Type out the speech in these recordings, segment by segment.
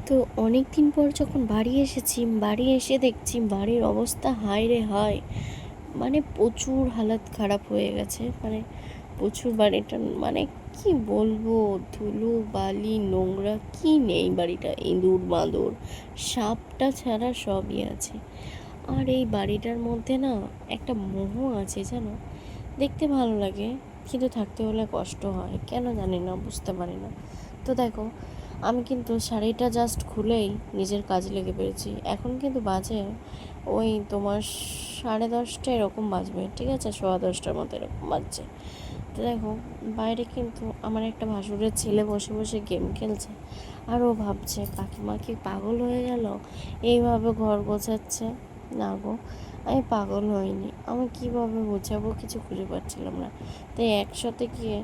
তো অনেক দিন পর যখন বাড়ি এসেছি, বাড়ি এসে দেখছি বাড়ির অবস্থা হায় রে হায়। মানে প্রচুর হালাত খারাপ হয়ে গেছে। মানে প্রচুর বাড়িটা, মানে কি বলবো, ধুলো বালি নোংরা কি নেই বাড়িটা, ইঁদুর বাঁদর সাপটা ছাড়া সবই আছে। আর এই বাড়িটার মধ্যে না একটা মোহ আছে জানো, দেখতে ভালো লাগে কিন্তু থাকতে হলে কষ্ট হয়, কেন জানি না, বুঝতে পারি না। তো দেখো, আমি কিন্তু শাড়িটা জাস্ট খুলেই নিজের কাজে লেগে পেরেছি। এখন কিন্তু বাজে ওই তোমার 10:30 এরকম বাজবে, ঠিক আছে, 10:15 মতো এরকম বাজছে। তো দেখো, বাইরে কিন্তু আমার একটা ভাসুরের ছেলে বসে বসে গেম খেলছে। আর ও ভাবছে কাকিমা কি পাগল হয়ে গেল, এইভাবে ঘর গোছাচ্ছে। না গো, আমি পাগল হইনি, আমি কীভাবে বোঝাবো কিছু খুঁজে পাচ্ছিলাম না। তাই একসাথে গিয়ে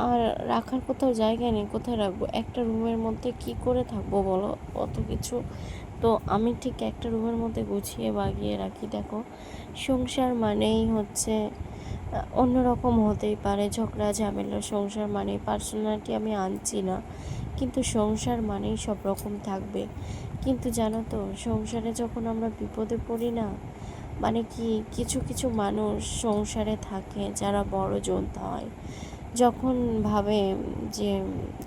আর রাখার কোথাও জায়গা নেই, কোথায় রাখবো, একটা রুমের মধ্যে কি করে থাকবো বলো, অত কিছু। তো আমি ঠিক একটা রুমের মধ্যে গুছিয়ে বাগিয়ে রাখি। দেখো, সংসার মানেই হচ্ছে অন্যরকম হতেই পারে, ঝগড়া ঝামেলা, সংসার মানে পার্সোনালিটি আমি আনছি না, কিন্তু সংসার মানেই সব রকম থাকবে। কিন্তু জানো তো, সংসারে যখন আমরা বিপদে পড়ি না, মানে কি, কিছু কিছু মানুষ সংসারে থাকে যারা বড় যোদ্ধা হয়। যখন ভাবে যে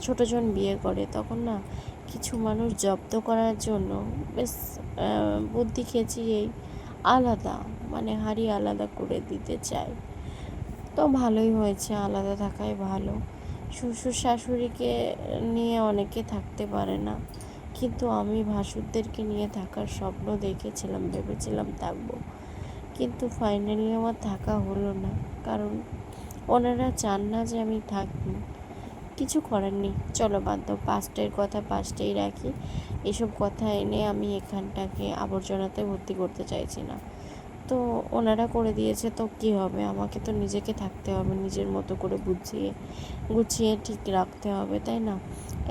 ছোটজন বিয়ে করে, তখন না কিছু মানুষ জব্দ করার জন্য বেশ বুদ্ধি খেঁচিয়েই আলাদা, মানে হাড়ি আলাদা করে দিতে চায়। তো ভালোই হয়েছে, আলাদা থাকাই ভালো। শ্বশুর শাশুড়িকে নিয়ে অনেকে থাকতে পারে না, কিন্তু আমি ভাসুরদেরকে নিয়ে থাকার স্বপ্ন দেখেছিলাম, ভেবেছিলাম থাকবো, কিন্তু ফাইনালি আমার থাকা হলো না। কারণ ওনারা চান না যে আমি থাকি। কিছু করার নেই, চলো বাদ দাও, পাস্টের কথা পাস্টেই রাখি। এসব কথা এনে আমি এখানটাকে আবর্জনাতে ভর্তি করতে চাইছি না। তো ওনারা করে দিয়েছে, তো কী হবে, আমাকে তো নিজেকে থাকতে হবে, নিজের মতো করে বুঝিয়ে গুছিয়ে ঠিক রাখতে হবে, তাই না?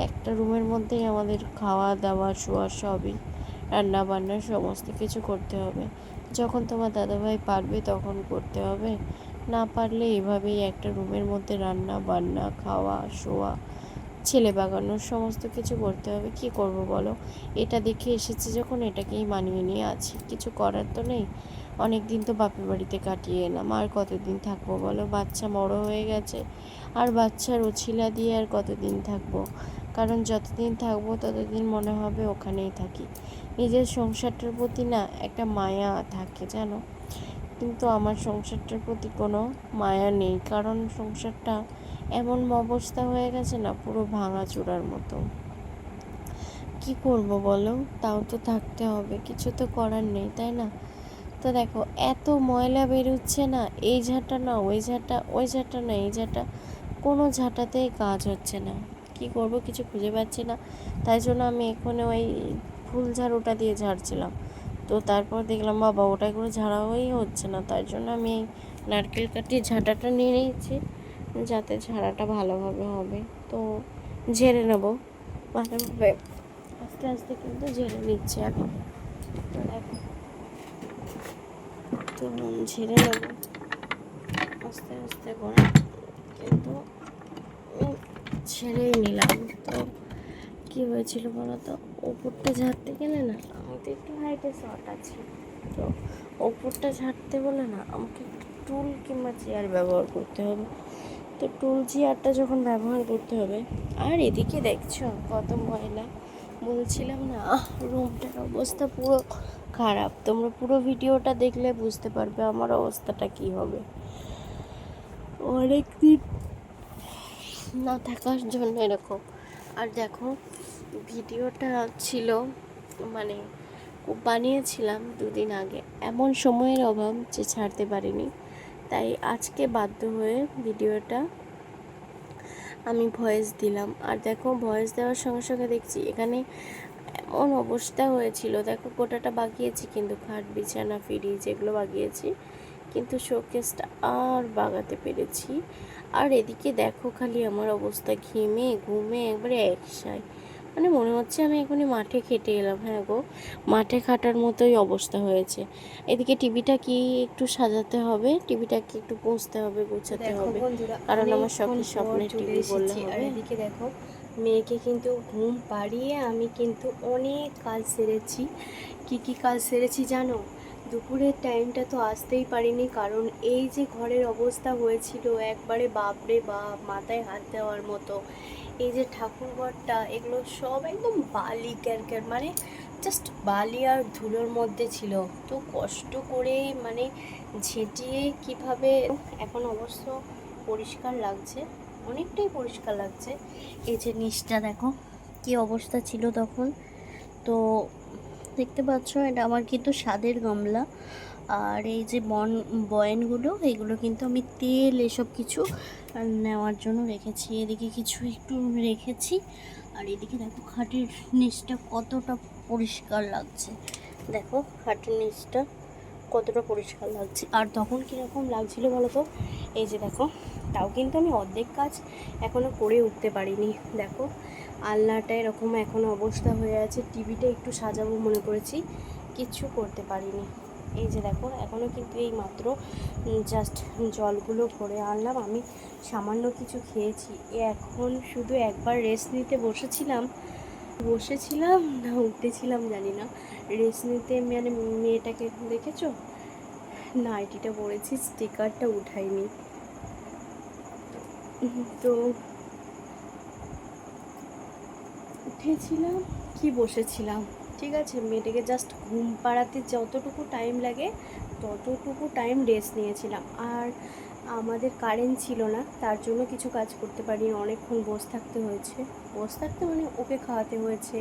একটা রুমের মধ্যেই আমাদের খাওয়া দাওয়া শোয়া সবই, রান্না বান্না সমস্ত কিছু করতে হবে। যখন তোমার দাদাভাই পারবে তখন করতে হবে, না পারলে এভাবেই একটা রুমের মধ্যে রান্না বান্না খাওয়া শোয়া ছেলে বাগানোর সমস্ত কিছু করতে হবে। কি করব বলো, এটা দেখে এসেছি যখন এটাকেই মানিয়ে নিয়ে আছি, কিছু করার তো নেই। অনেক দিন তো বাপের বাড়িতে কাটিয়ে এলাম, আর কতদিন থাকবো বলো, বাচ্চা বড় হয়ে গেছে, আর বাচ্চার উছিলা দিয়ে আর কতদিন থাকবো। কারণ যতদিন থাকবো ততদিন মনে হবে ওখানেই থাকি। নিজের সংসারটার প্রতি না একটা মায়া থাকে জানো, কিন্তু আমার সংসারটার প্রতি কোনো মায়া নেই, কারণ সংসারটা এমন অবস্থা হয়ে গেছে না, পুরো ভাঙাচোরার মতো। কি করব বলো, তাও তো থাকতে হবে, কিছু তো করার নেই, তাই না? তো দেখো, এত ময়লা বেরোচ্ছে না, এই ঝাঁটা না ওই ঝাঁটা, ওই ঝাঁটা না এই ঝাঁটা, কোনো ঝাঁটাতেই কাজ হচ্ছে না। কি করব কিছু খুঁজে পাচ্ছি না। তাই জন্য আমি এখানে ওই ফুল ঝাড়ুটা দিয়ে ঝাড়ছিলাম। তো তারপর দেখলাম বাবা ওটাই করে ঝাড়াই হচ্ছে না, তাই জন্য আমি এই নারকেল কাঠির ঝাঁটাটা নিয়ে নিয়েছি, যাতে ঝাড়াটা ভালোভাবে হবে। তো ঝেড়ে নেবো ভালোভাবে, আস্তে আস্তে কিন্তু ঝেড়ে নিচ্ছি আমি। তো দেখো, তো ঝেড়ে নেবো আস্তে আস্তে করে, কিন্তু ছেড়েই নিলাম। তো কী হয়েছিল বলো তো, ওপরটা ঝাড়তে গেলে না, আমি তো একটু হাইটে শর্ট আছি, তো ওপরটা ঝাড়তে বলে না আমাকে একটু টুল কিংবা চেয়ার ব্যবহার করতে হবে। তো টুল চেয়ারটা যখন ব্যবহার করতে হবে, আর এদিকে দেখছো কত ময়লা, বলছিলাম না রুমটার অবস্থা পুরো খারাপ। তোমরা পুরো ভিডিওটা দেখলে বুঝতে পারবে আমার অবস্থাটা কী হবে। অনেক দিন না থাকার জন্য এরকম। আর দেখো, ভিডিওটা ছিল, মানে বানিয়েছিলাম 2 দিন আগে, এমন সময়ের অভাব যে ছাড়তে পারিনি। তাই আজকে বাধ্য হয়ে ভিডিওটা আমি ভয়েস দিলাম। আর দেখো, ভয়েস দেওয়ার সঙ্গে সঙ্গে দেখছি এখানে এমন অবস্থা হয়েছিল, দেখো গোটাটা বাগিয়েছি, কিন্তু খাট বিছানা ফ্রিজ এগুলো বাগিয়েছি, কিন্তু শোকেসটা আর বাগাতে পেরেছি। আর এদিকে দেখো খালি আমার অবস্থা, ঘেমে ঘুমে একবারে একসাই, মানে মনে হচ্ছে আমি এখনই মাঠে খেটে এলাম। হ্যাঁ গো, মাঠে খাটার মতোই অবস্থা হয়েছে। এদিকে টিভিটা কি একটু সাজাতে হবে, টিভিটাকে একটু পুষতে হবে, গোছাতে হবে, কারণ আমার শখের স্বপ্নের টিভি বললে হবে। আর এদিকে দেখো, মেয়েকে কিন্তু ঘুম পাড়িয়ে আমি কিন্তু অনেক কাজ সেরেছি। কি কাজ সেরেছি জানো? দুপুরের টাইমটা তো আসতেই পারিনি, কারণ এই যে ঘরের অবস্থা হয়েছিল একবারে বাপরে বাপ, মাথায় হাত দেওয়ার মতো। এই যে ঠাকুরঘরটা, এগুলো সব একদম বালি ক্যারক্যার, মানে জাস্ট বালি আর ধুলোর মধ্যে ছিল। তো কষ্ট করে মানে ঝেঁটিয়ে কিভাবে এখন অবশ্য পরিষ্কার লাগছে, অনেকটাই পরিষ্কার লাগছে। এই যে নিচটা দেখো কি অবস্থা ছিল তখন। তো দেখতে পাচ্ছ এটা আমার কিন্তু স্বাদের গামলা। আর এই যে বয়ানগুলো, এগুলো কিন্তু আমি তেল এসব কিছু নেওয়ার জন্য রেখেছি। এদিকে কিছু একটু রেখেছি। আর এদিকে দেখো খাটের নিচটা কতটা পরিষ্কার লাগছে। দেখো খাটের নিচটা কতটা পরিষ্কার লাগছে। আর তখন কীরকম লাগছিল বলো তো? এই যে দেখো, তাও কিন্তু আমি অর্ধেক কাজ এখনও করে উঠতে পারিনি। দেখো আলনাটা এরকম এখনও অবস্থা হয়ে আছে। টিভিটা একটু সাজাবো মনে করেছি, কিচ্ছু করতে পারিনি। এই যে দেখো এখনও কিন্তু এই মাত্র জাস্ট জলগুলো ভরে আনলাম। আমি সামান্য কিছু খেয়েছি। এখন শুধু একবার রেস্ট নিতে বসেছিলাম না উঠেছিলাম জানি না। রেস্ট নিতে মানে মেয়েটাকে দেখেছো, নাইটিটা পরেছি, স্টিকারটা উঠাইনি। তো উঠেছিলাম কি বসেছিলাম, ঠিক আছে। মেয়েটাকে জাস্ট ঘুম পাড়াতে যতটুকু টাইম লাগে ততটুকু টাইম রেস্ট নিয়েছিলাম। আর আমাদের কারেন্ট ছিল না, তার জন্য কিছু কাজ করতে পারিনি, অনেকক্ষণ বসে থাকতে হয়েছে। বসে থাকতে মানে ওকে খাওয়াতে হয়েছে,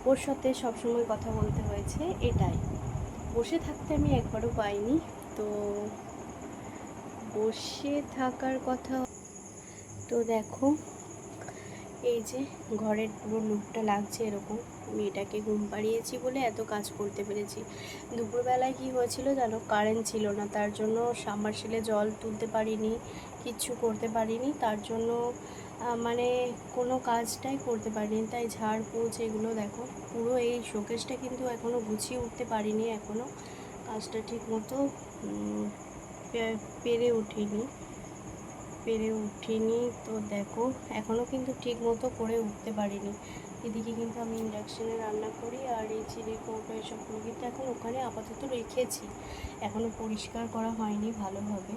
ওর সাথে সবসময় কথা বলতে হয়েছে, এটাই। বসে থাকতে আমি একবারও পাইনি। তো বসে থাকার কথা, তো দেখো এই যে ঘরের পুরো লুকটা লাগছে এরকম। মেয়েটাকে ঘুম পাড়িয়েছি বলে এত কাজ করতে পেরেছি। দুপুরবেলায় কি হয়েছিল জানো, কারেন্ট ছিল না, তার জন্য সাবমার্সিবলে জল তুলতে পারিনি, কিচ্ছু করতে পারিনি। তার জন্য মানে কোনো কাজটাই করতে পারিনি। তাই ঝাড় পোছ এগুলো দেখো, পুরো এই শোকেসটা কিন্তু এখনও গুছিয়ে উঠতে পারিনি, এখনও কাজটা ঠিক মতো পেরে উঠিনি। তো দেখো এখনও কিন্তু ঠিক মতো করে উঠতে পারিনি। এদিকে কিন্তু আমি ইন্ডাকশানে রান্না করি, আর এই চিড়ে কৌটো এসবগুলো কিন্তু এখন ওখানে আপাতত রেখেছি, এখনও পরিষ্কার করা হয়নি ভালোভাবে।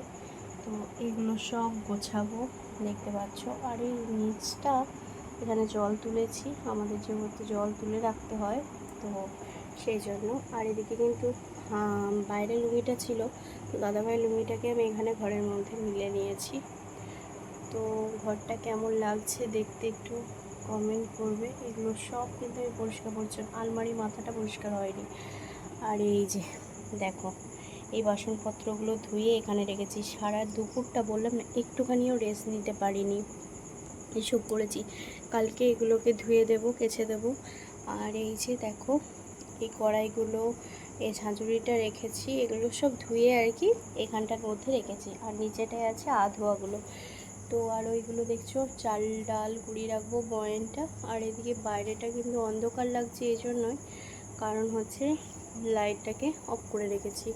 তো এগুলো সব গোছাবো, দেখতে পাচ্ছ। আর এই নিচটা, এখানে জল তুলেছি, আমাদের যেহেতু জল তুলে রাখতে হয়, তো সেই জন্য। আর এদিকে কিন্তু বাইরে লুঙ্গিটা ছিল, তো দাদাভাই লুঙ্গিটাকে আমি এখানে ঘরের মধ্যে মিলে নিয়েছি। তো ঘরটা কেমন লাগছে দেখতে একটু কমেন্ট করবে। এগুলো সব কিন্তু আমি পরিষ্কার পরিচ্ছন্ন, আলমারি মাথাটা পরিষ্কার হয়নি। আর এই যে দেখো এই বাসনপত্রগুলো ধুয়ে এখানে রেখেছি। সারা দুপুরটা বললাম না, একটুখানিও রেস্ট নিতে পারিনি, এসব করেছি। কালকে এগুলোকে ধুয়ে দেবো, কেচে দেবো। আর এই যে দেখো এই কড়াইগুলো, এই ঝাঁঝুড়িটা রেখেছি, এগুলো সব ধুয়ে আর কি এখানটার মধ্যে রেখেছি। আর নিচেটায় আছে আধোয়াগুলো। তো আর ওইগুলো দেখছো চাল ডাল গুঁড়িয়ে রাখবো, বয়েনটা। আর এদিকে বাইরেটা কিন্তু অন্ধকার লাগছে এই জন্যই, কারণ হচ্ছে লাইটটাকে অফ করে রেখেছি,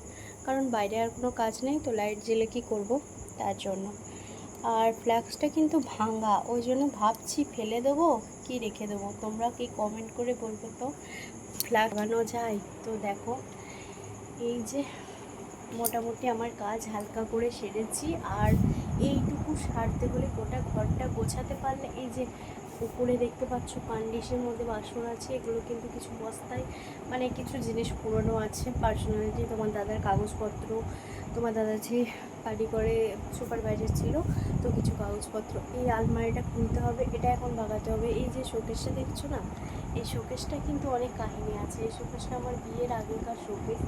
কারণ বাইরে আর কোনো কাজ নেই, তো লাইট জ্বেলে কী করবো, তার জন্য। আর ফ্ল্যাক্সটা কিন্তু ভাঙা, ওই জন্য ভাবছি ফেলে দেবো কি রেখে দেবো। তোমরা কি কমেন্ট করে বলবে তো, ফ্ল্যাক্স লাগানো যায়? তো দেখো এই যে মোটামুটি আমার কাজ হালকা করে সেরেছি। আর এইটুকু সারতে হলে গোটা ঘরটা গোছাতে পারলে, এই যে উপরে দেখতে পাচ্ছ পান্ডিশের মধ্যে বাসন আছে, এগুলো কিন্তু কিছু বস্তায় মানে কিছু জিনিস পুরনো আছে, পার্সোনালিটি, তোমার দাদার কাগজপত্র, তোমার দাদা যে বাড়ি করে সুপারভাইজার ছিল, তো কিছু কাগজপত্র। এই আলমারিটা খুলতে হবে, এটা এখন বাগাতে হবে। এই যে শোকেসটা দেখছো না, এই শোকেসটা কিন্তু অনেক কাহিনী আছে। এই শোকেসটা আমার বিয়ের আগেকার শোকেস।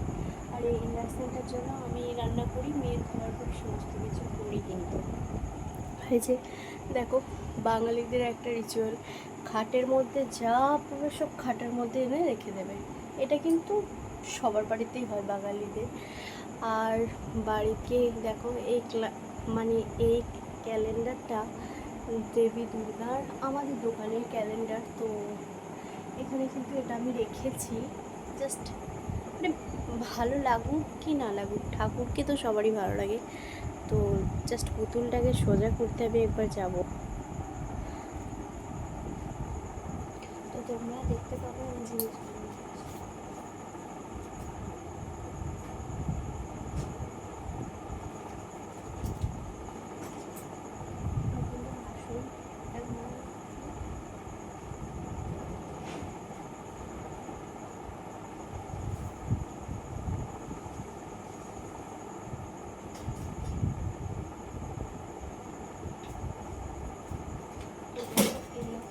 আর এই ইন্ডাকশানটার জন্য আমি রান্না করি, মেয়ের খাবার করি, সমস্ত কিছু করি। কিন্তু এই যে দেখো বাঙালিদের একটা রিচুয়াল, খাটের মধ্যে যা পাবে সব খাটের মধ্যে এনে রেখে দেবে, এটা কিন্তু সবার বাড়িতেই হয় বাঙালিদের। আর বাড়িতে দেখো এই মানে এই ক্যালেন্ডারটা দেবী দুর্গার, আমাদের দোকানের ক্যালেন্ডার। তো এখানে কিন্তু এটা আমি রেখেছি, জাস্ট মানে ভালো লাগুক কি না লাগুক, ঠাকুরকে তো সবারই ভালো লাগে। তো জাস্ট পুতুলটাকে সোজা করতে আমি একবার যাব। দেখতে পাবো আমি জিনিসগুলো।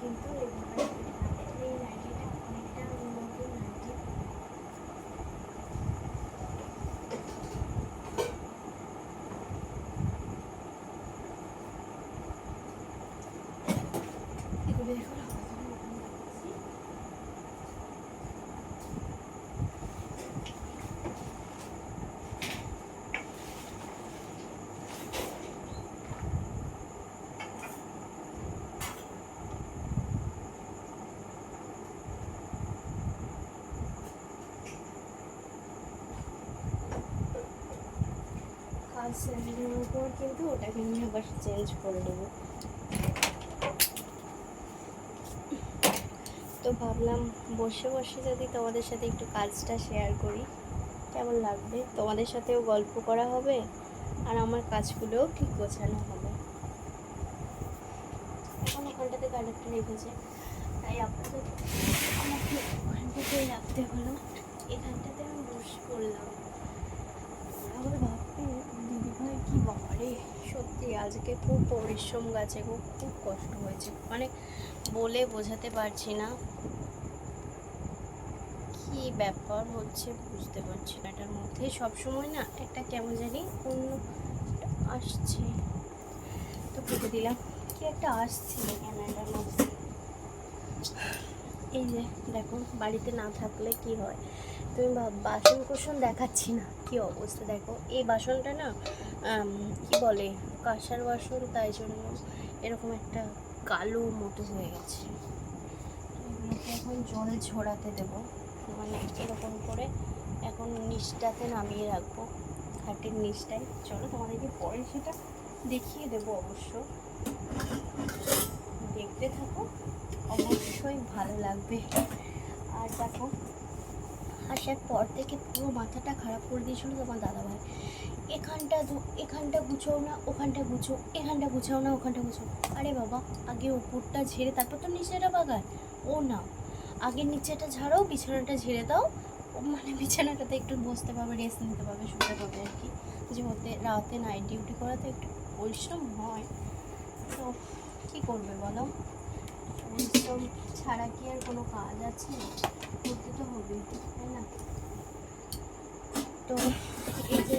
কিন্তু এই নাইটিটা অনেকটা নতুন নাইটি। এগুলো এখন স্যান্ডেলের উপর কিন্তু ওটাকে নিয়ে আবার চেঞ্জ করে দেবো। তো ভাবলাম বসে বসে যদি তোমাদের সাথে একটু কাজটা শেয়ার করি কেমন লাগবে, তোমাদের সাথেও গল্প করা হবে আর আমার কাজগুলোও ঠিক গোছানো হবে। এখন এখানটাতে কানেক্টটা রেখেছে, তাই আপাতত আমাকে ওখানটাতেই রাখতে হলো। এখানটাতে আমি বসে পড়লাম। আবার ভাববে দিদিভাই কি বাবারে, সত্যি আজকে খুব পরিশ্রম গেছে গো, খুব কষ্ট হয়েছে, মানে বলে বোঝাতে পারছি না কি ব্যাপার হচ্ছে, বুঝতে পারছি না। এটার মধ্যে সবসময় না একটা কেমন জানি অন্য আসছে, তো কেটে দিলাম। কি একটা আসছে ক্যামেরাটার মধ্যে। এই যে দেখো, বাড়িতে না থাকলে কি হয়, তুমি বাসন কোসন দেখাচ্ছি না, কি অবস্থা দেখো। এই বাসনটা না কি বলে, কাঁসার বাসন, তাই জন্য এরকম একটা কালো মতো হয়ে গেছে। এগুলোকে এখন জল ঝরাতে দেবো, মানে এরকম করে এখন নিচটাতে নামিয়ে রাখবো, খাটের নিচটায়। চলো তোমাদেরকে পরে সেটা দেখিয়ে দেবো, অবশ্য দেখতে থাকো, অবশ্যই ভালো লাগবে। আর দেখো, আসার পর থেকে পুরো মাথাটা খারাপ করে দিয়েছিল তোমার দাদাভাই। এখানটা গুছাও না, ওখানটা গুছো, এখানটা গুছাও না, ওখানটা গুছো। আরে বাবা, আগে উপরটা ঝেড়ে তারপর তো নিচেটা বাগায়। ও না, আগে নিচেটা ঝাড়াও, বিছানাটা ঝেড়ে দাও, মানে বিছানাটাতে একটু বসতে পারবে, রেস্ট নিতে পারবে, শুতে পারবে আর কি। যে রাতে নাইট ডিউটি করা তো একটু পরিশ্রম হয়, তো কী করবে বলো, পরিশ্রম ছাড়া কি আর কোনো কাজ আছে, করতে তো হবেই, তাই না? তো এই যে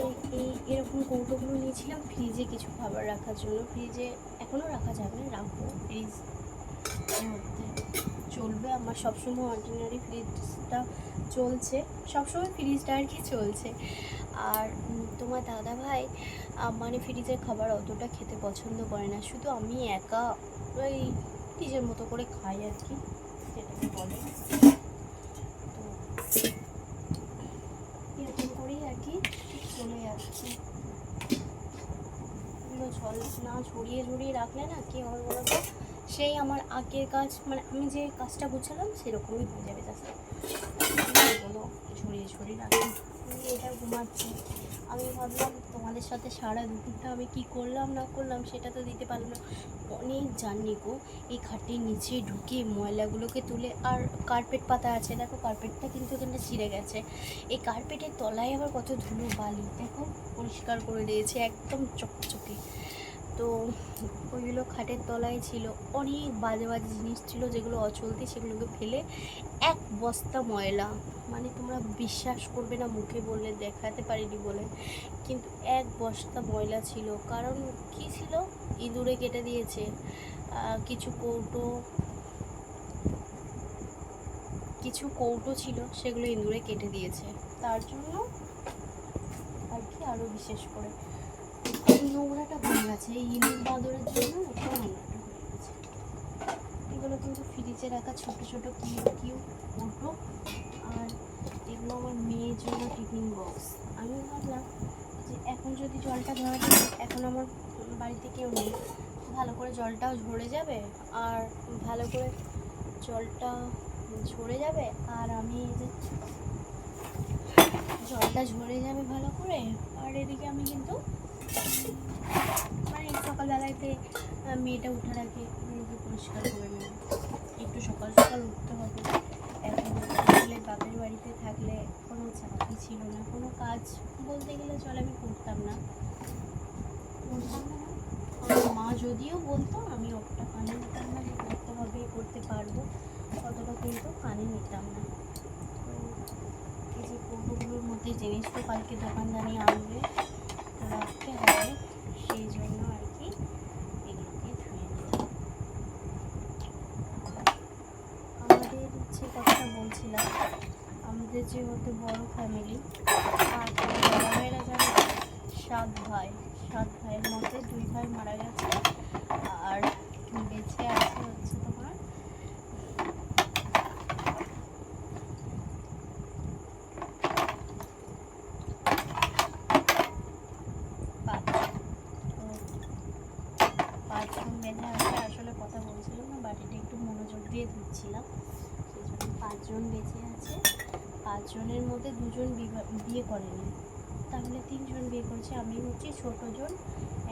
এরকম কৌটোগুলো নিয়েছিলাম ফ্রিজে কিছু খাবার রাখার জন্য। ফ্রিজে এখনও রাখা যাবে, রাখবো, ফ্রিজ মধ্যে চলবে আমার সবসময়। অর্ডিনারি ফ্রিজটা চলছে সবসময়, ফ্রিজটা আর কি চলছে। আর তোমার দাদা ভাই মানে ফ্রিজের খাবার অতটা খেতে পছন্দ করে না, শুধু আমি একা ওই নিজের মতো করে খাই আর কি, যেটাকে বলে। তো এরকম করেই আর কি চলে যাচ্ছে। এগুলো জল না ঝরিয়ে রাখলে না কি হবে বলো তো, সেই আমার আগের কাজ, মানে আমি যে কাজটা গুছালাম সেরকমই হয়ে যাবে। তাছাড়া এগুলো ঝরিয়ে রাখি। এটা ঘুমাচ্ছে, আমি ভাবলাম তোমাদের সাথে সারা দুপুরটা আমি কি করলাম না করলাম সেটা তো দিতে পারলাম না। অনেক জার্নি গো, এই খাটের নিচে ঢুকে ময়লাগুলোকে তুলে। আর কার্পেট পাতা আছে, দেখো কার্পেটটা কিন্তু এখানটা ছিঁড়ে গেছে। এই কার্পেটের তলায় আবার কত ধুলো বালি, দেখো পরিষ্কার করে দিয়েছে একদম চকচকে। তো ওইগুলো খাটের তলায় ছিল, অনেক বাজে বাজে জিনিস ছিল যেগুলো অচলতি, সেগুলোকে ফেলে এক বস্তা ময়লা, মানে তোমরা বিশ্বাস করবে না, মুখে বললে দেখাতে পারিনি বলে, কিন্তু এক বস্তা ময়লা ছিল। কারণ কি ছিল, ইঁদুরে কেটে দিয়েছে, কিছু কৌটো ছিল সেগুলো ইঁদুরে কেটে দিয়েছে, তার জন্য আর কি আরও বিশেষ করে নোংরাটা হয়ে গেছে। এই ইঁদুর বাঁদরের জন্য একটা নোংরাটা হয়ে গেছে। এগুলো কিন্তু ফ্রিজে রাখা ছোটো ছোটো কিউব কৌটো। আর এগুলো আমার মেয়ের জন্য টিফিন বক্স। আমি ভাবলাম যে এখন যদি জলটা ধরা যায়, এখন আমার বাড়িতে কেউ নেই, ভালো করে জলটাও ঝরে যাবে, আর ভালো করে জলটা ঝরে যাবে, আর আমি এই যে জলটা ঝরে যাবে ভালো করে। আর এদিকে আমি কিন্তু মানে সকালবেলাতে মেয়েটা উঠার আগে মেয়েকে পরিষ্কার করে নেব। একটু সকাল সকাল উঠতে হবে। এখন আসলে বাপের বাড়িতে থাকলে কোনো চাকরি ছিল না, কোনো কাজ বলতে গেলে চলে আমি করতাম না। আমার মা যদিও বলতো, আমি ওটা কানে নিতাম না যে করতে হবে, করতে পারবো, অতটা কিন্তু কানে নিতাম না। তো এই যে কৌটোগুলোর মধ্যে জিনিস তো কালকে দোকানদানি আনবে, রাখতে হবে, সেই জন্য আর কি এগুলোকে ধুয়ে নিলাম। আমাদের যে কথাটা বলছিলাম, আমাদের যেহেতু বড় ফ্যামিলি, আর বড় ভাইরা জানে 7 ভাই, 7 ভাইয়ের মধ্যে 2 ভাই মারা গেছে, আর বেঁচে আছে হচ্ছে তোমার পাঁচজন বেঁচে আছে। আসলে কথা বলছিলাম না, বাড়িটা একটু মনোযোগ দিয়ে ধুচ্ছিলাম, সেই জন্য 5 জন বেঁচে আছে। 5 জনের মধ্যে 2 জন বিয়ে করেনি, তাহলে 3 জন বিয়ে করেছে। আমি হচ্ছি ছোটো জন,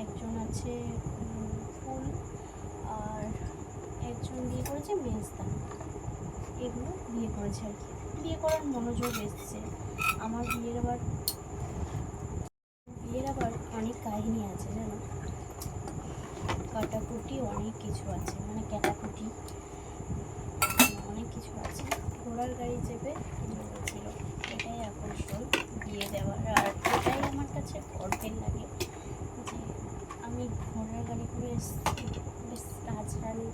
একজন আছে ফুল, আর একজন বিয়ে করেছে মেজদা। এগুলো বিয়ে করেছে আর কি, বিয়ে করার মনোযোগ এসছে। আমার বিয়ের আবার অনেক কাহিনী আছে জানো, কাটাকুটি অনেক কিছু আছে, মানে ক্যাটাকুটি অনেক কিছু আছে। ঘোড়ার গাড়ি চেপে ছিল, এটাই আকর্ষণ বিয়ে দেওয়ার। আর এটাই আমার কাছে গর্বের লাগে যে আমি ঘোড়ার গাড়ি করে এসেছি, বেশ রাজরানী।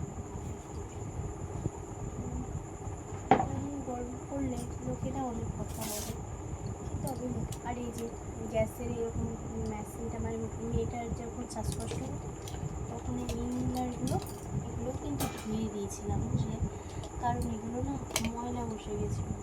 গর্ব করলে লোকেরা অনেক কথা বলে, কিন্তু আমি আর এই যে গ্যাসের এরকম মেশিনটা, মানে মেয়েটার যখন শ্বাসকষ্ট হতো তখন এই ইনহেলারগুলো এগুলো কিন্তু ধুয়ে দিয়েছিলাম, বুঝলে, কারণ এগুলো না ময়লা বসে গেছিলো।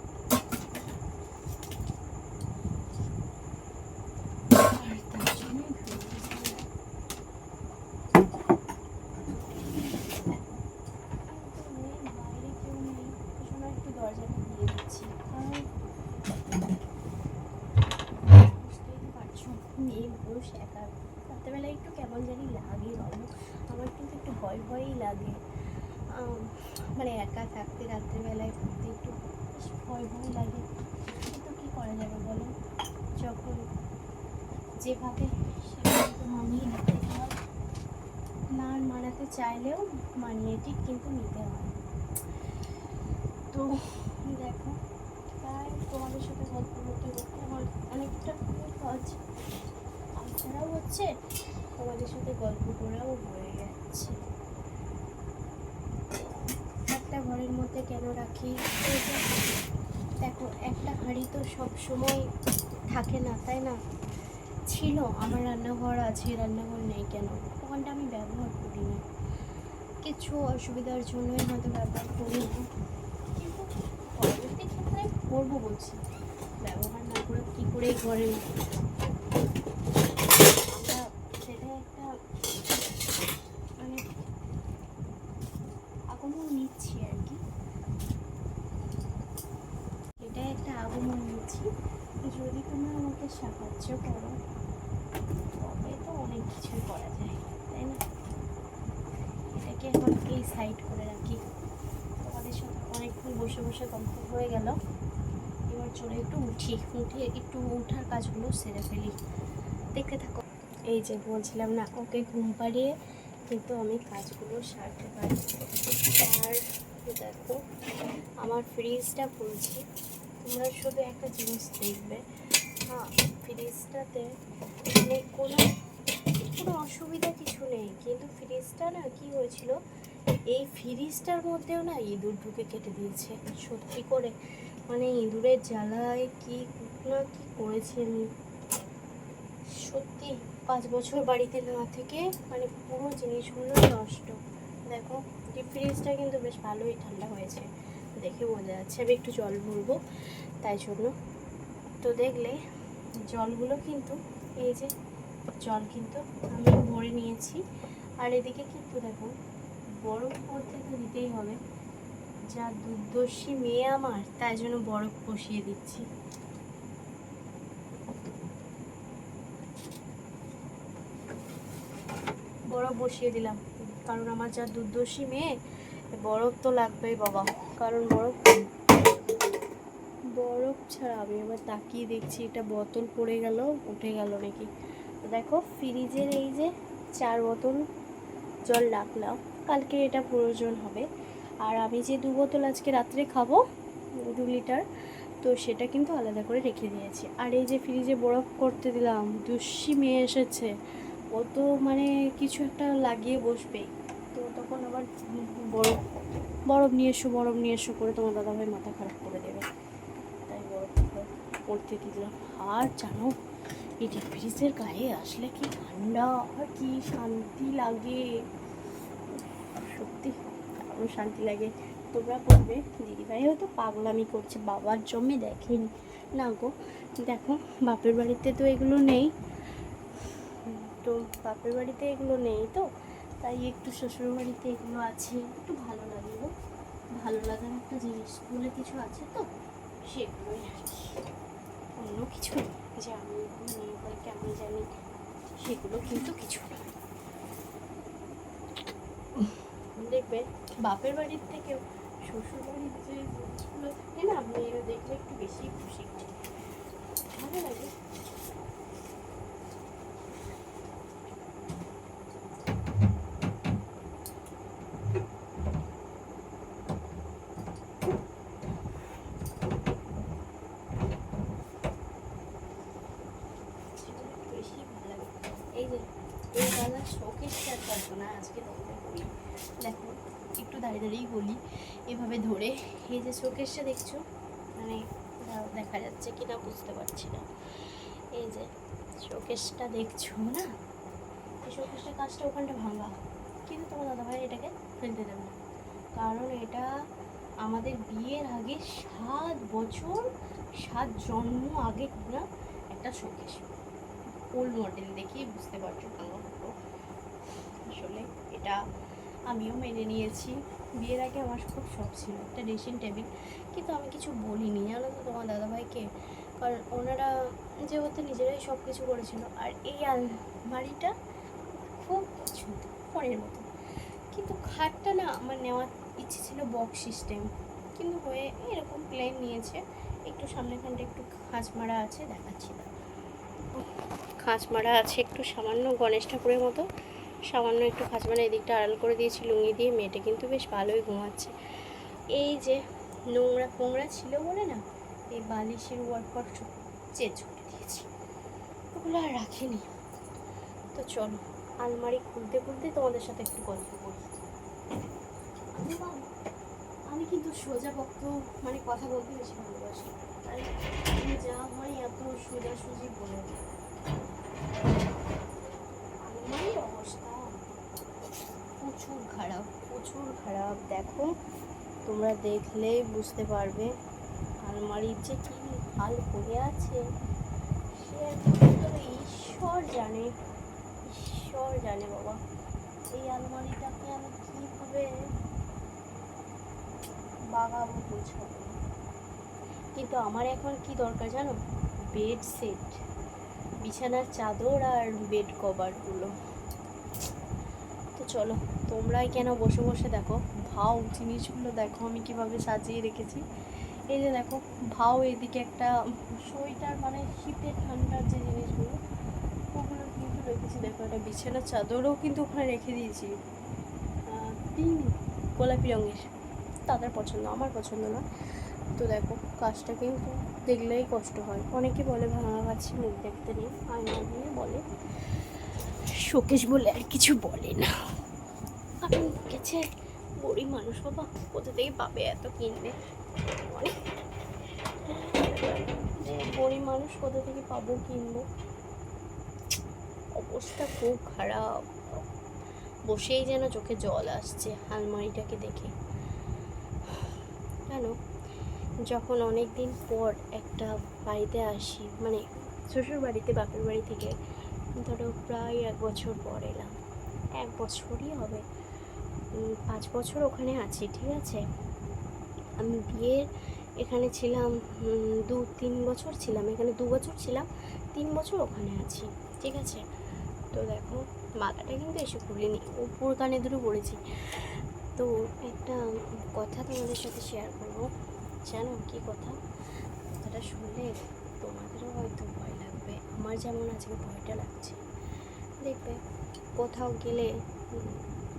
মেয়ে পুরুষ একা রাত্রেবেলায় একটু কেমন জানি লাগে বাবু, আমার কিন্তু একটু ভয় ভয়ই লাগে। মানে একা থাকতে, রাত্রেবেলায় থাকতে একটু বেশ ভয় ভয় লাগে, কিন্তু কী করা যাবে বলো, যখন যেভাবে সেভাবে তো মানিয়ে নিতে হয়। না মানাতে চাইলেও মানিয়ে ঠিক কিন্তু নিতে হয়। তো দেখো, তাই তোমাদের সাথে গল্প করতে করতে আমার অনেকটা কাজ তাছাড়াও হচ্ছে, তোমাদের সাথে গল্প করাও হয়ে যাচ্ছে। একটা ঘরের মধ্যে কেন রাখি, দেখো একটা হাঁড়ি তো সব সময় থাকে না, তাই না? ছিল, আমার রান্নাঘর আছে, রান্নাঘর নেই কেন, ওখানটা আমি ব্যবহার করি না, কিছু অসুবিধার জন্যই হয়তো ব্যবহার করি না, কিন্তু পরবর্তী ক্ষেত্রে করবো বলছি, ব্যবহার না করে কী করে ঘরে আমরা সেটা একটা মানে আগমন নিচ্ছি আর কি, এটা একটা আগমন নিচ্ছি। যদি তোমরা আমাকে সাহায্য করো তবে তো অনেক কিছুই করা যায়, তাই না? এটাকে এখন এই সাইড করে রাখি। তোমাদের সাথে অনেকক্ষণ বসে বসে গল্প হয়ে গেল, এবার চলে একটু উঠে একটু উঠার কাজগুলো সেরে ফেলি, দেখতে থাকো। এই যে বলছিলাম না, ওকে ঘুম পাড়িয়ে কিন্তু আমি কাজগুলো সারতে পারি। আর দেখো আমার ফ্রিজটা খুলছি, তোমরা শুধু একটা জিনিস দেখবে, হ্যাঁ ফ্রিজটাতে মানে কোনো অসুবিধা কিছু নেই, কিন্তু ফ্রিজটা না কি হয়েছিল, এই ফ্রিজটার মধ্যেও না ইঁদুর ঢুকে কেটে দিয়েছে। সত্যি করে মানে ইঁদুরের জ্বালায় কি না কি করেছি আমি, সত্যি 5 বছর বাড়িতে না থেকে মানে পুরো জিনিসগুলো নষ্ট। দেখো ডিপ ফ্রিজটা কিন্তু বেশ ভালোই ঠান্ডা হয়েছে, দেখে বোঝা যাচ্ছে। আমি একটু জল ভরবো তাই জন্য, তো দেখলে জলগুলো কিন্তু এই যে জল কিন্তু আমি ভরে নিয়েছি। আর এদিকে কিন্তু দেখো বরফ করতে তো দিতেই হবে, যা দুর্দর্শী মেয়ে আমার, তাই জন্য বরফ বসিয়ে দিচ্ছি। বরফ বসিয়ে দিলাম, কারণ আমার যা দুর্দর্শী মেয়ে, বরফ তো লাগবেই বাবা। কারণ বরফ ছাড়া আমি এবার তাকিয়ে দেখছি এটা বোতল পড়ে গেল, উঠে গেল নাকি। তো দেখো ফ্রিজের এই যে 4 বোতল জল রাখলাম, কালকে এটা প্রয়োজন হবে। আর আমি যে 2 বোতল আজকে রাত্রে খাবো 2 লিটার, তো সেটা কিন্তু আলাদা করে রেখে দিয়েছি। আর এই যে ফ্রিজে বরফ করতে দিলাম, দুষ্টি মেয়ে এসেছে, ও তো মানে কিছু একটা লাগিয়ে বসবেই। তো তখন আবার বরফ বরফ নিয়ে এসো করে তোমার দাদাভাই মাথা খারাপ করে দেবে, তাই বরফ করতে দিলাম। আর জানো এই ডিপ ফ্রিজের গায়ে আসলে কি ঠান্ডা আর কি শান্তি লাগে, সত্যি আরও শান্তি লাগে। তোমরা বলবে দিদিভাই হয়তো পাগলামি করছে, বাবার জন্মে দেখেনি। না গো, দেখো বাপের বাড়িতে তো এগুলো নেই, তো বাপের বাড়িতে এগুলো নেই, তো তাই একটু শ্বশুর বাড়িতে এগুলো আছে, একটু ভালো লাগে গো। ভালো লাগার একটা জিনিস বলে কিছু আছে, তো সেগুলোই আর কি, অন্য কিছু নেই যে আমি মেয়ে বলে কেমন জানি, সেগুলো কিন্তু কিছু না। দেখবে বাপের বাড়ির থেকেও শ্বশুর বাড়ির যে জিনিসগুলো না, মেয়েরা দেখলে একটু বেশি খুশি, ভালো লাগে। এই যে এই বেলা শোকেসটা করতো না, আজকে তোমাদের বলি, দেখো একটু দাঁড়িয়েই বলি এভাবে ধরে। এই যে শোকেসটা দেখছো, মানে দেখা যাচ্ছে কিনা বুঝতে পারছি না, এই যে শোকেসটা দেখছো না, এই শোকেসটা কাজটা ওখানটা ভাঙা, কিন্তু তোমার দাদাভাই এটাকে ফেলতে দেবে না, কারণ এটা আমাদের বিয়ের আগে 7 বছর 7 জন্ম আগে না একটা শোকেস, ওল্ড মডেল দেখেই বুঝতে পারছো ভাঙা হতো। আসলে এটা আমিও মেনে নিয়েছি। বিয়ের আগে আমার খুব শখ ছিল একটা ড্রেসিং টেবিল, কিন্তু আমি কিছু বলিনি জানো তো তোমার দাদাভাইকে, কারণ ওনারা যেহেতু নিজেরাই সব কিছু করেছিল। আর এই আলমারিটা খুব পছন্দ, ফোনের মতো, কিন্তু খাটটা না আমার নেওয়ার ইচ্ছে ছিল বক্স সিস্টেম, কিন্তু হয়ে এরকম প্লেন নিয়েছে। একটু সামনেখানটা একটু খাঁজ মারা আছে, দেখাচ্ছি না, খাঁজ মারা আছে একটু সামান্য, গণেশ ঠাকুরের মতো সামান্য একটু খাঁজ মারা, এদিকটা আড়াল করে দিয়েছি লুঙ্গি দিয়ে, মেয়েটা কিন্তু বেশ ভালোই ঘুমাচ্ছে। এই যে নোংরা ফোংরা ছিল বলে না, এই বালিশের ওয়ারপর চেঞ্জ করে দিয়েছি, ওগুলো আর রাখিনি। তো চলো আলমারি খুলতে খুলতে তোমাদের সাথে একটু গল্প করি। আমি কিন্তু সোজা পক্ষ মানে কথা বলতে বেশি ভালোবাসি, তাই যা হয় এত সোজাসুজি বলে দিই। আলমারির অবস্থা প্রচুর খারাপ, প্রচুর খারাপ, দেখো তোমরা দেখলেই বুঝতে পারবে আলমারির যে কি হাল হয়ে আছে, সে ঈশ্বর জানে, ঈশ্বর জানে বাবা। এই আলমারিটাকে আমি কীভাবে বাগাবো বুঝাবো, কিন্তু আমার এখন কি দরকার জানো, বেড সেট, বিছানার চাদর আর বেড কভারগুলো। তো চলো তোমরাই কেন বসে বসে দেখো, ভাও জিনিসগুলো দেখো আমি কিভাবে সাজিয়ে রেখেছি। এই যে দেখো ভাও, এদিকে একটা সোয়েটার মানে শীতের ঠান্ডার যে জিনিসগুলো ওগুলো কিন্তু রেখেছি। দেখো একটা বিছানার চাদরও কিন্তু ওখানে রেখে দিয়েছি, পিঙ্ক গোলাপি রঙের, তাদের পছন্দ, আমার পছন্দ না। তো দেখো কাজটা কিন্তু দেখলেই কষ্ট হয়, অনেকে বলে ভাঙা কাছে মুখ দেখতে নেই, আয়না দিয়ে বলে, শোকেশ বলে আর কিছু বলে না। আমি গেছে গরিব মানুষ বাবা, কোথা থেকে পাবে এত কিনবে, অনেক গরিব মানুষ কোথা থেকে পাবো কিনবো, অবস্থা খুব খারাপ, বসেই যেন চোখে জল আসছে আলমারিটাকে দেখে। কেন যখন অনেক দিন পর একটা বাড়িতে আসি, মানে শ্বশুর বাড়িতে বাপের বাড়ি থেকে ধরো প্রায় 1 বছর পর এলাম, 1 বছরই হবে, 5 বছর ওখানে আছি, ঠিক আছে। আমি বিয়ের এখানে ছিলাম 2-3 বছর ছিলাম এখানে, 2 বছর ছিলাম, 3 বছর ওখানে আছি, ঠিক আছে। তো দেখো মালাটা কিন্তু এসে খুলিনি, উপর কানে দুটো পড়েছি। তো একটা কথা তোমাদের সাথে শেয়ার করবো, জানো কি কথা? কথাটা শুনলে তোমাদেরও হয়তো ভয় লাগবে, আমার যেমন আজকে ভয়টা লাগছে। দেখবে কোথাও গেলে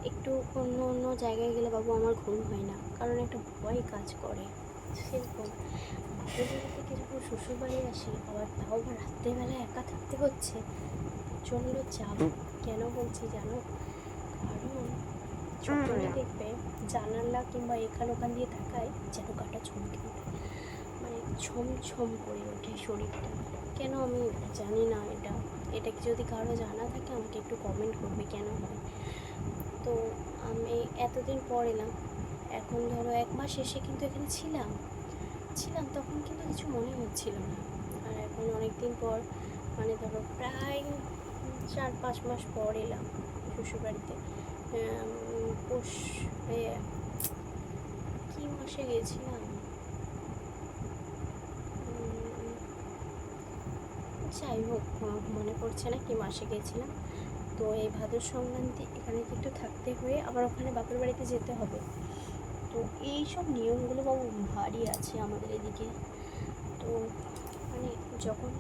একটু অন্য অন্য জায়গায় গেলে বাবু আমার ঘুম হয় না, কারণ একটা ভয় কাজ করে। সেরকম বাপের বাড়ি থেকে যখন শ্বশুরবাড়ি আসি, আবার তাও আবার রাত্রেবেলা একা থাকতে হচ্ছে, প্রচণ্ড চাপ। কেন বলছি জানো? কারণ যখনই দেখবে জানালা কিংবা এখান ওখান দিয়ে তাকায় যেন গাটা চমকে ওঠে, মানে ছমছম করে ওঠে শরীরটা। কেন আমি জানি না, এটা কি যদি কারো জানা থাকে আমাকে একটু কমেন্ট করবে কেন হয়। তো আমি এতদিন পর এলাম, এখন ধরো 1 মাস এসে কিন্তু এখানে ছিলাম, তখন কিন্তু কিছু মনে হচ্ছিল না। আর এখন অনেক দিন পর, মানে ধরো প্রায় 4-5 মাস পর এলাম শ্বশুরবাড়িতে। পৌষ কী মাসে গিয়েছিলাম, যাই হোক মনে পড়ছে না কি মাসে গিয়েছিলাম। তো এই ভাদর সংক্রান্তি এখানে কিন্তু থাকতে হয়ে আবার ওখানে বাপের বাড়িতে যেতে হবে। তো এই সব নিয়মগুলো বাবু ভারী আছে আমাদের এদিকে। তো মানে যখন